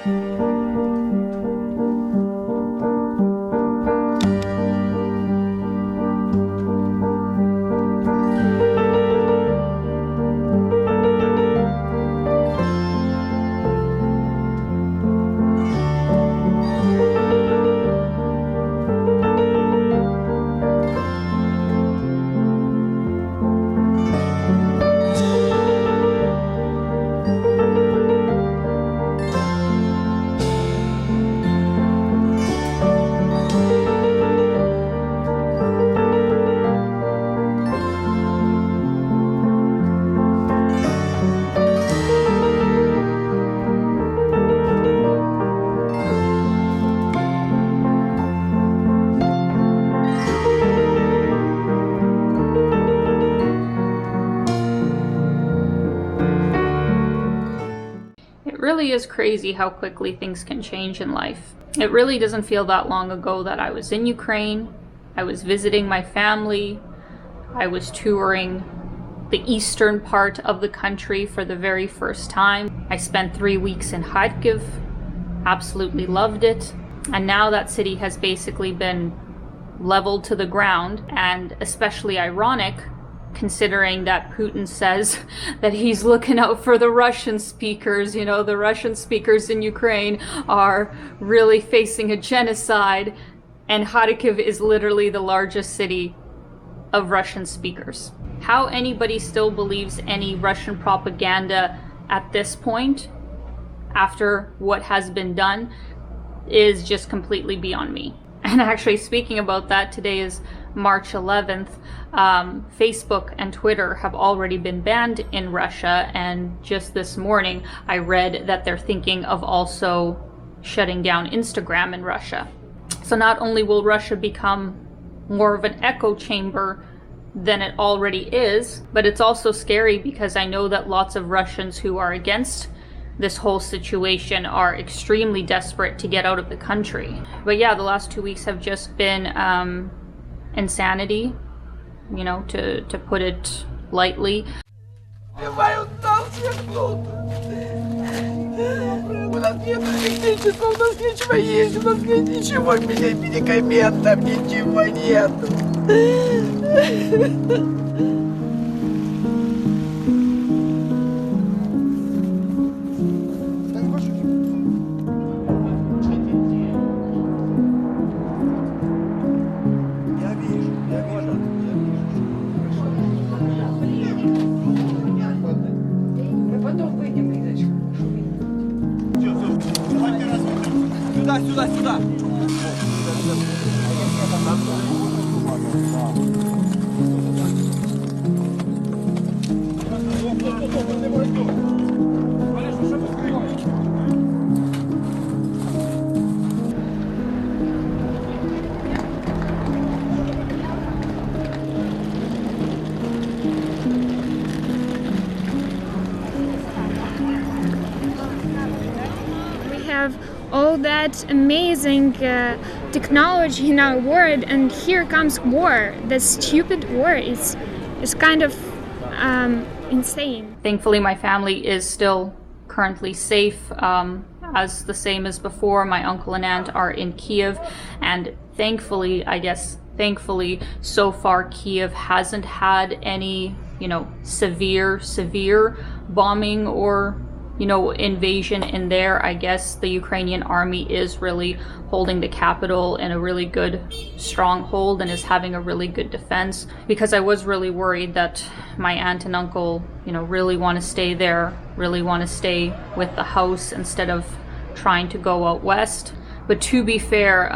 It really is crazy how quickly things can change in life. It really doesn't feel that long ago that I was in Ukraine, I was visiting my family, I was touring the eastern part of the country for the very first time. I spent 3 weeks in Kharkiv, absolutely loved it, and now that city has basically been leveled to the ground, and especially ironic considering that Putin says that he's looking out for the Russian speakers. You know, the Russian speakers in Ukraine are really facing a genocide, and Kharkiv is literally the largest city of Russian speakers. How anybody still believes any Russian propaganda at this point, after what has been done, is just completely beyond me. And actually, speaking about that, today is March 11th. Facebook and Twitter have already been banned in Russia, and just this morning I read that they're thinking of also shutting down Instagram in Russia. So not only will Russia become more of an echo chamber than it already is, but it's also scary because I know that lots of Russians who are against this whole situation are extremely desperate to get out of the country. But yeah, the last 2 weeks have just been insanity, you know, to put it lightly. У нас нет электричества, у нас ничего есть, у нас нет ничего, медикаментов, ничего нету. Сюда. All that amazing technology in our world, and here comes war. The stupid war is kind of insane. Thankfully, my family is still currently safe, as the same as before. My uncle and aunt are in Kiev, and thankfully, so far Kiev hasn't had any, you know, severe bombing or, you know, invasion in there. I guess the Ukrainian army is really holding the capital in a really good stronghold and is having a really good defense, because I was really worried that my aunt and uncle, you know, really want to stay there, really want to stay with the house instead of trying to go out west. But to be fair,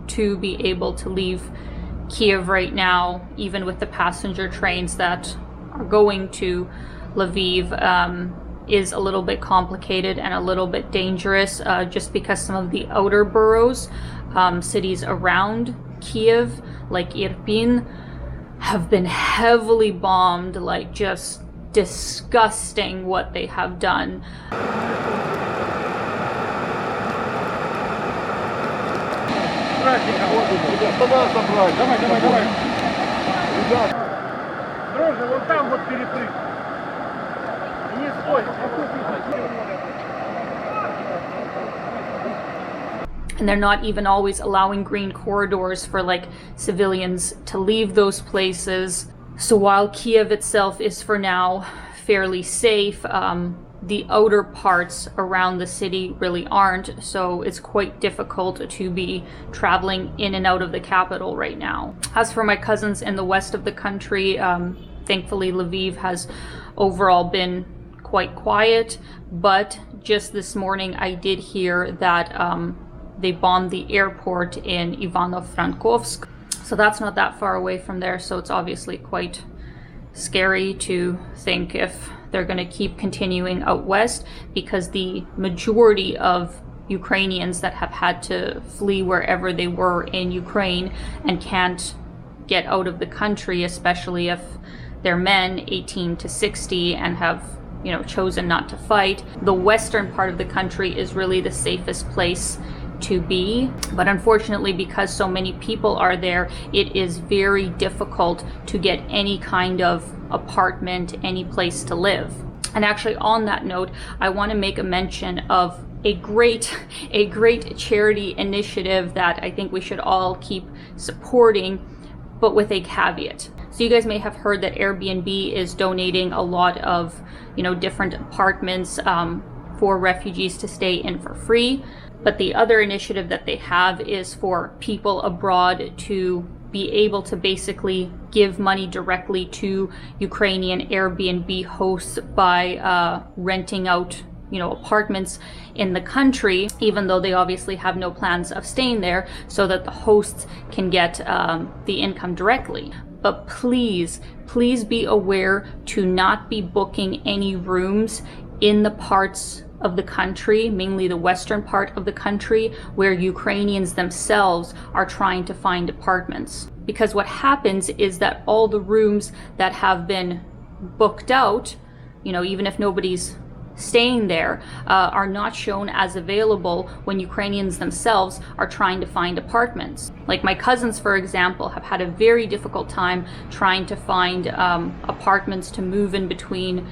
to be able to leave Kiev right now, even with the passenger trains that are going to Lviv, is a little bit complicated and a little bit dangerous, just because some of the outer boroughs, cities around Kiev, like Irpin, have been heavily bombed, like just disgusting what they have done. And they're not even always allowing green corridors for like civilians to leave those places. So while Kiev itself is for now fairly safe, the outer parts around the city really aren't, so it's quite difficult to be traveling in and out of the capital right now. As for my cousins in the west of the country, thankfully Lviv has overall been quite quiet, but just this morning I did hear that they bombed the airport in Ivano-Frankovsk, so that's not that far away from there, so it's obviously quite scary to think if they're going to keep continuing out west, because the majority of Ukrainians that have had to flee wherever they were in Ukraine and can't get out of the country, especially if they're men 18 to 60 and have, you know, chosen not to fight. The western part of the country is really the safest place to be, but unfortunately, because so many people are there, it is very difficult to get any kind of apartment, any place to live. And actually, on that note, I want to make a mention of a great charity initiative that I think we should all keep supporting, but with a caveat. So you guys may have heard that Airbnb is donating a lot of, you know, different apartments for refugees to stay in for free. But the other initiative that they have is for people abroad to be able to basically give money directly to Ukrainian Airbnb hosts by renting out, you know, apartments in the country, even though they obviously have no plans of staying there, so that the hosts can get the income directly. But please be aware to not be booking any rooms in the parts of the country, mainly the western part of the country, where Ukrainians themselves are trying to find apartments. Because what happens is that all the rooms that have been booked out, you know, even if nobody's staying there, are not shown as available when Ukrainians themselves are trying to find apartments. Like my cousins, for example, have had a very difficult time trying to find apartments to move in between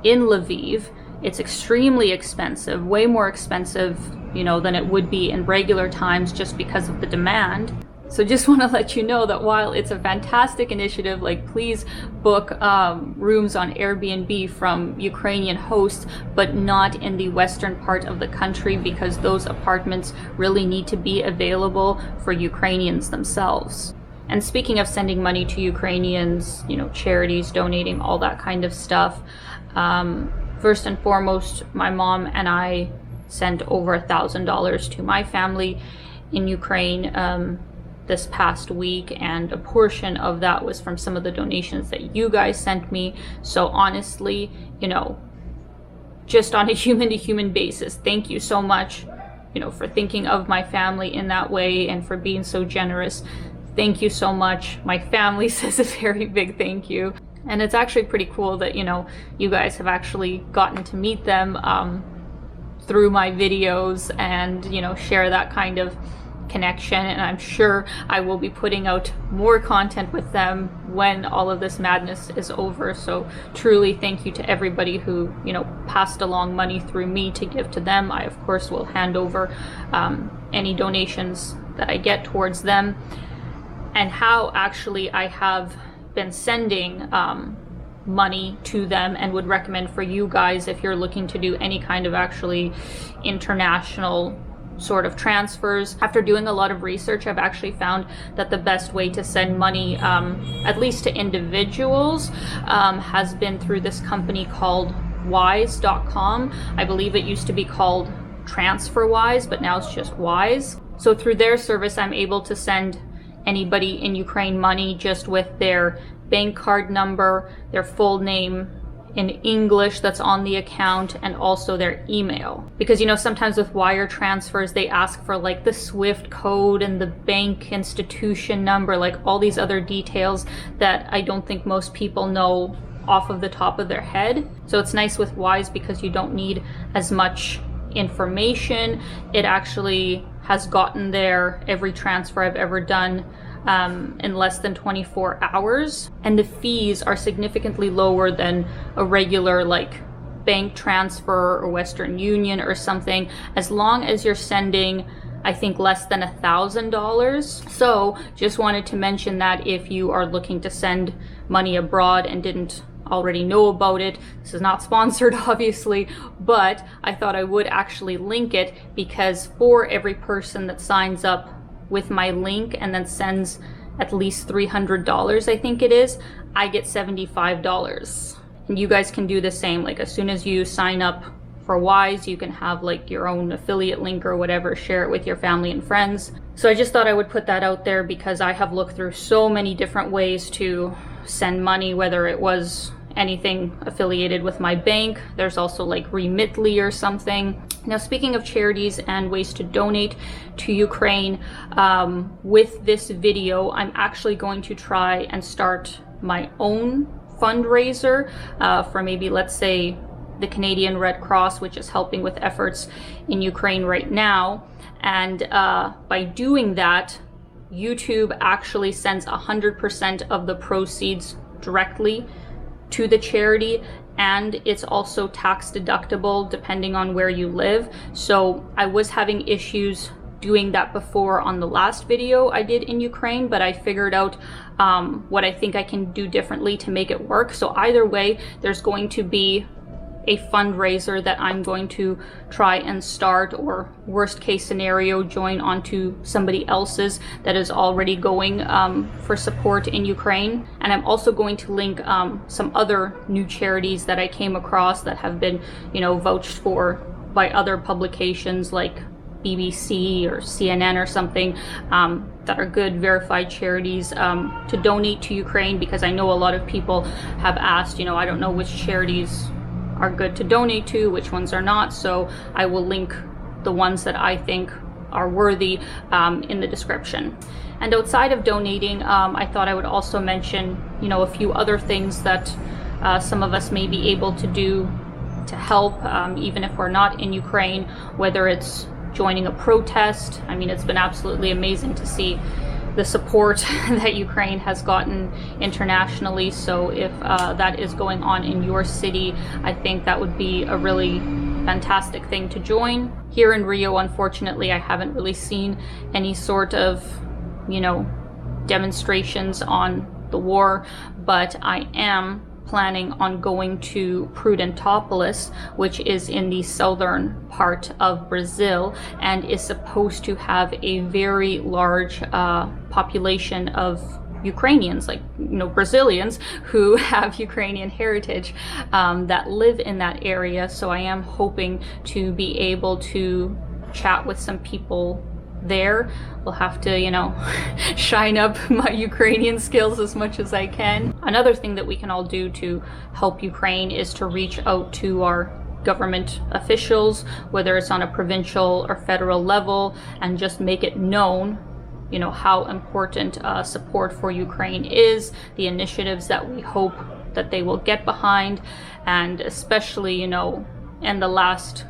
in Lviv. It's extremely expensive, way more expensive, you know, than it would be in regular times just because of the demand. So just want to let you know that while it's a fantastic initiative, like please book rooms on Airbnb from Ukrainian hosts, but not in the western part of the country, because those apartments really need to be available for Ukrainians themselves. And speaking of sending money to Ukrainians, you know, charities, donating, all that kind of stuff, first and foremost, my mom and I sent over $1,000 to my family in Ukraine this past week, and a portion of that was from some of the donations that you guys sent me. So honestly, you know, just on a human-to-human basis, thank you so much, you know, for thinking of my family in that way and for being so generous. Thank you so much. My family says a very big thank you. And it's actually pretty cool that, you know, you guys have actually gotten to meet them through my videos and, you know, share that kind of connection. And I'm sure I will be putting out more content with them when all of this madness is over. So truly thank you to everybody who, you know, passed along money through me to give to them. I, of course, will hand over any donations that I get towards them. And how actually I have been sending money to them, and would recommend for you guys, if you're looking to do any kind of actually international sort of transfers. After doing a lot of research, I've actually found that the best way to send money, at least to individuals, has been through this company called Wise.com. I believe it used to be called TransferWise, but now it's just Wise. So through their service, I'm able to send anybody in Ukraine money just with their bank card number, their full name in English that's on the account, and also their email. Because, you know, sometimes with wire transfers, they ask for like the SWIFT code and the bank institution number, like all these other details that I don't think most people know off of the top of their head. So it's nice with Wise because you don't need as much information. It actually has gotten there every transfer I've ever done in less than 24 hours, and the fees are significantly lower than a regular like bank transfer or Western Union or something, as long as you're sending I think less than $1,000. So just wanted to mention that if you are looking to send money abroad and didn't already know about it, this is not sponsored obviously, but I thought I would actually link it, because for every person that signs up with my link and then sends at least $300, I think it is, I get $75. And you guys can do the same. Like, as soon as you sign up for Wise, you can have like your own affiliate link or whatever, share it with your family and friends. So I just thought I would put that out there, because I have looked through so many different ways to send money, whether it was anything affiliated with my bank. There's also like Remitly or something. Now, speaking of charities and ways to donate to Ukraine, with this video, I'm actually going to try and start my own fundraiser for maybe, let's say, the Canadian Red Cross, which is helping with efforts in Ukraine right now. And by doing that, YouTube actually sends 100% of the proceeds directly to the charity, and it's also tax deductible depending on where you live. So I was having issues doing that before on the last video I did in Ukraine, but I figured out what I think I can do differently to make it work. So either way, there's going to be a fundraiser that I'm going to try and start, or worst case scenario, join onto somebody else's that is already going for support in Ukraine. And I'm also going to link some other new charities that I came across that have been, you know, vouched for by other publications like BBC or CNN or something, that are good verified charities to donate to Ukraine, because I know a lot of people have asked, you know, I don't know which charities are good to donate to, which ones are not. So I will link the ones that I think are worthy in the description. And outside of donating, I thought I would also mention, you know, a few other things that some of us may be able to do to help, even if we're not in Ukraine, whether it's joining a protest. I mean, it's been absolutely amazing to see the support that Ukraine has gotten internationally. So if that is going on in your city, I think that would be a really fantastic thing to join. Here in Rio, unfortunately, I haven't really seen any sort of, you know, demonstrations on the war, but I am planning on going to Prudentopolis, which is in the southern part of Brazil and is supposed to have a very large population of Ukrainians, like, you know, Brazilians who have Ukrainian heritage that live in that area. So I am hoping to be able to chat with some people there. We'll have to, you know, shine up my Ukrainian skills as much as I can. Another thing that we can all do to help Ukraine is to reach out to our government officials, whether it's on a provincial or federal level, and just make it known, you know, how important support for Ukraine is, the initiatives that we hope that they will get behind, and especially, you know, in the last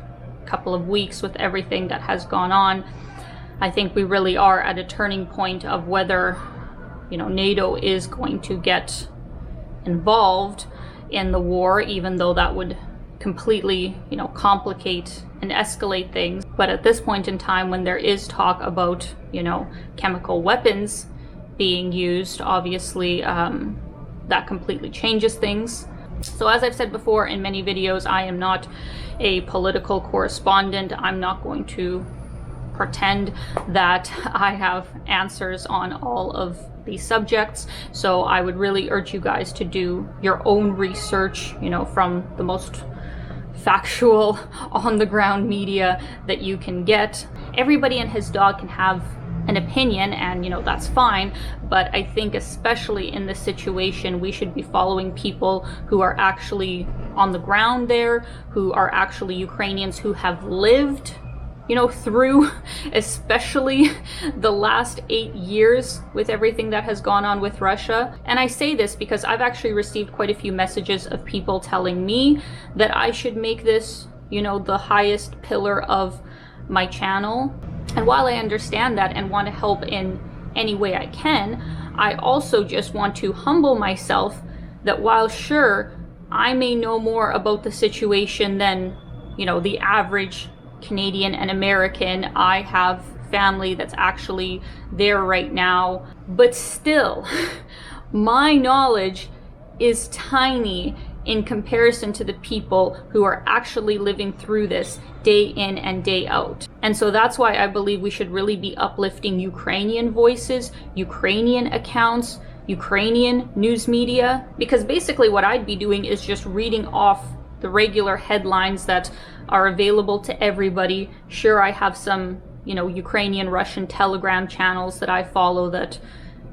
couple of weeks with everything that has gone on, I think we really are at a turning point of whether, you know, NATO is going to get involved in the war, even though that would completely, you know, complicate and escalate things. But at this point in time, when there is talk about, you know, chemical weapons being used, obviously that completely changes things. So as I've said before in many videos, I am not a political correspondent. I'm not going to pretend that I have answers on all of these subjects. So I would really urge you guys to do your own research, you know, from the most factual, on the ground media that you can get. Everybody and his dog can have an opinion, and, you know, that's fine, but I think especially in this situation, we should be following people who are actually on the ground there, who are actually Ukrainians, who have lived, you know, through especially the last 8 years with everything that has gone on with Russia. And I say this because I've actually received quite a few messages of people telling me that I should make this, you know, the highest pillar of my channel. And while I understand that and want to help in any way I can, I also just want to humble myself that while sure, I may know more about the situation than, you know, the average Canadian and American, I have family that's actually there right now. But still, my knowledge is tiny in comparison to the people who are actually living through this day in and day out. And so that's why I believe we should really be uplifting Ukrainian voices, Ukrainian accounts, Ukrainian news media, because basically what I'd be doing is just reading off the regular headlines that are available to everybody. Sure, I have some, Ukrainian, Russian Telegram channels that I follow that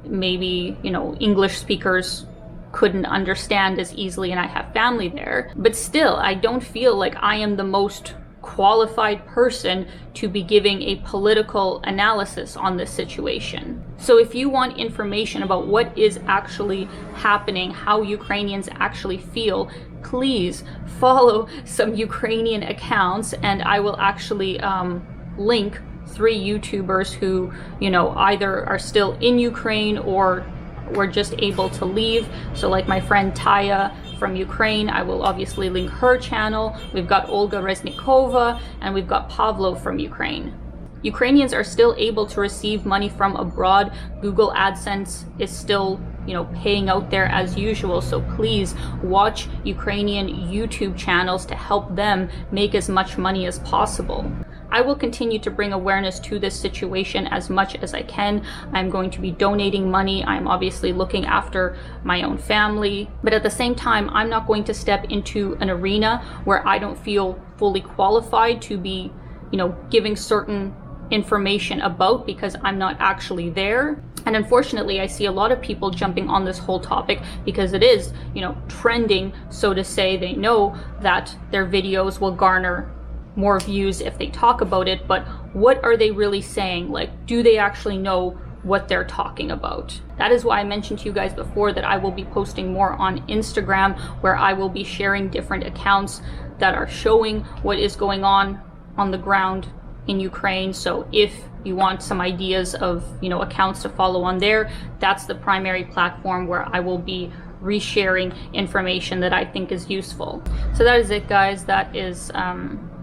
maybe, English speakers couldn't understand as easily, and I have family there. But still, I don't feel like I am the most qualified person to be giving a political analysis on this situation. So if you want information about what is actually happening, how Ukrainians actually feel, please follow some Ukrainian accounts, and I will actually link 3 YouTubers who, either are still in Ukraine or were just able to leave. So like my friend Taya from Ukraine, I will obviously link her channel. We've got Olga Reznikova, and we've got Pavlo from Ukraine. Ukrainians are still able to receive money from abroad. Google AdSense is still, paying out there as usual. So please watch Ukrainian YouTube channels to help them make as much money as possible. I will continue to bring awareness to this situation as much as I can. I'm going to be donating money. I'm obviously looking after my own family. But at the same time, I'm not going to step into an arena where I don't feel fully qualified to be, giving certain information about, because I'm not actually there. And unfortunately, I see a lot of people jumping on this whole topic because it is, trending, so to say. They know that their videos will garner more views if they talk about it, but what are they really saying? Like, do they actually know what they're talking about? That is why I mentioned to you guys before that I will be posting more on Instagram, where I will be sharing different accounts that are showing what is going on the ground in Ukraine. So if you want some ideas of, accounts to follow on there, that's the primary platform where I will be resharing information that I think is useful. So that is it, guys. That is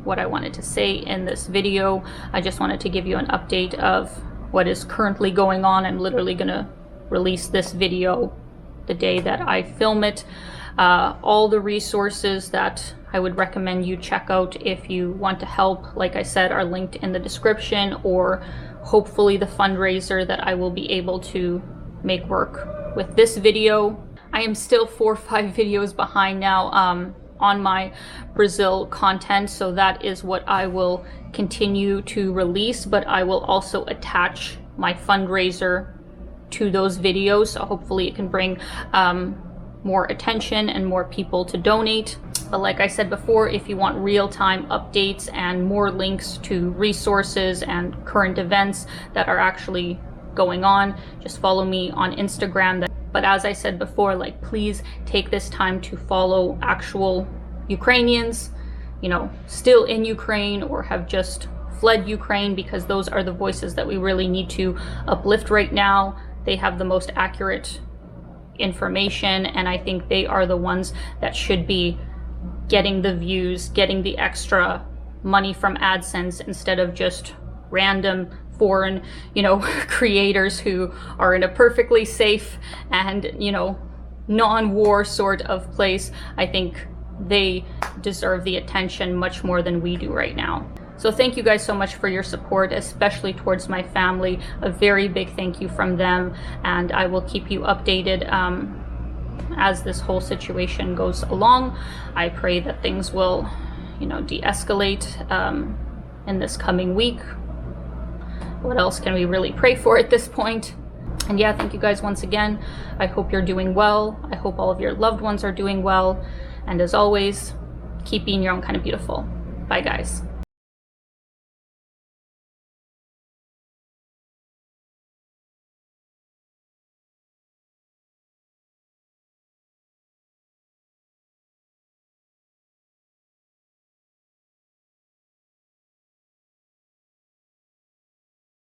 what I wanted to say in this video. I just wanted to give you an update of what is currently going on. I'm literally gonna release this video the day that I film it. All the resources that I would recommend you check out if you want to help, like I said, are linked in the description, or hopefully the fundraiser that I will be able to make work with this video. I am still 4 or 5 videos behind now on my Brazil content, so that is what I will continue to release, but I will also attach my fundraiser to those videos, so hopefully it can bring more attention and more people to donate. But like I said before, if you want real-time updates and more links to resources and current events that are actually going on, just follow me on Instagram. But as I said before, please take this time to follow actual Ukrainians, still in Ukraine or have just fled Ukraine, because those are the voices that we really need to uplift right now. They have the most accurate information, and I think they are the ones that should be getting the views, getting the extra money from AdSense, instead of just random foreign, creators who are in a perfectly safe and, non-war sort of place. I think they deserve the attention much more than we do right now. So thank you guys so much for your support, especially towards my family. A very big thank you from them, and I will keep you updated as this whole situation goes along. I pray that things will, de-escalate in this coming week. What else can we really pray for at this point? And yeah, thank you guys once again. I hope you're doing well. I hope all of your loved ones are doing well. And as always, keep being your own kind of beautiful. Bye, guys.